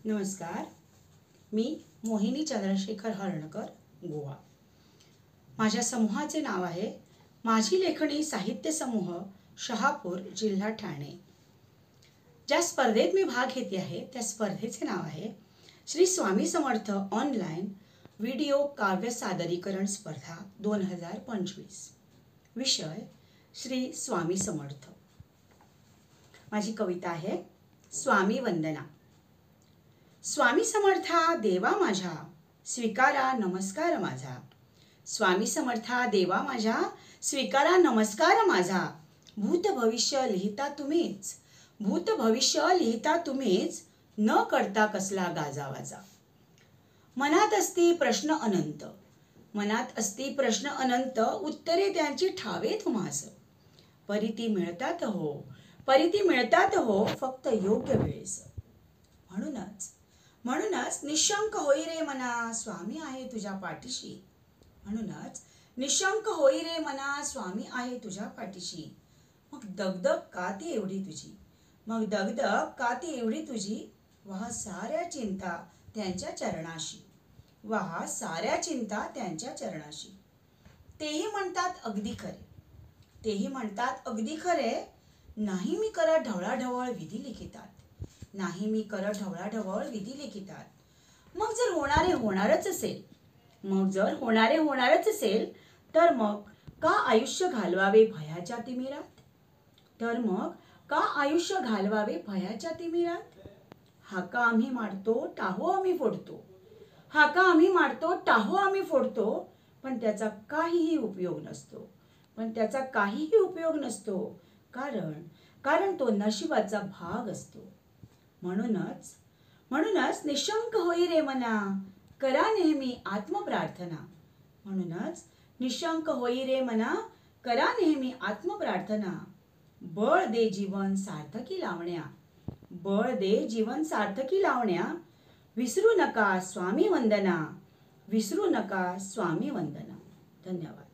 नमस्कार, मी मोहिनी चंद्रशेखर हरणकर, गोवा। माझ्या समूहाचे नाव आहे माझी लेखणी साहित्य समूह, शहापूर, जिल्हा ठाणे। ज्या स्पर्धेत मी भाग घेते आहे त्या स्पर्धेचे नाव आहे श्री स्वामी समर्थ ऑनलाइन व्हिडिओ काव्य सादरीकरण स्पर्धा 2025। विषय श्री स्वामी समर्थ। माझी कविता आहे स्वामी वंदना। स्वामी समर्था देवा माझ्या, स्वीकारा नमस्कार माझा। स्वामी समर्था देवा माझ्या, स्वीकारा नमस्कार माझा। भूत भविष्य लिहिता तुम्हीच, भूत भविष्य लिहिता तुम्हीच, न करता कसला गाजावाजा। मनात असती प्रश्न अनंत, मनात असती प्रश्न अनंत, उत्तरे त्यांची ठावे तुम्हास। परिती मिळतात हो, परिती मिळतात हो, फक्त योग्य वेळेस। म्हणूनच निशंक होई रे मना, स्वामी आहे तुझ्या पाठीशी। म्हणूनच निशंक होई रे मना, स्वामी आहे तुझ्या पाठीशी। मग दगदग का ती एवढी तुझी, मग दगदग का ती एवढी तुझी। वाह साऱ्या चिंता त्यांच्या चरणाशी, वाह साऱ्या चिंता त्यांच्या चरणाशी। तेही म्हणतात अगदी खरे, तेही म्हणतात अगदी खरे, नाही मी करत ढवळाढवळ विधी लिखितात, नाही मी करत ढवळाढवळ विधी लिखितात। मग जर होणारे होणारच असेल, मग जर होणारे होणारच असेल, तर मग का आयुष्य घालवावे भयाच्या तिमिरात, तर मग का आयुष्य घालवावे भयाच्या तिमिरात। हाका आम्ही मारतो टाहो आम्ही फोडतो, हाका आम्ही मारतो टाहो आम्ही फोडतो, पण त्याचा काहीही उपयोग नसतो, पण त्याचा काहीही उपयोग नसतो, कारण तो नशिबाचा भाग असतो। म्हणूनच निशंक होई रे मना, करा नेहमी आत्मप्रार्थना। म्हणूनच निशंक होई रे मना, करा नेहमी आत्मप्रार्थना। बळ दे जीवन सार्थकी लावण्या, बळ दे जीवन सार्थकी लावण्या। विसरू नका स्वामी वंदना, विसरू नका स्वामी वंदना। धन्यवाद।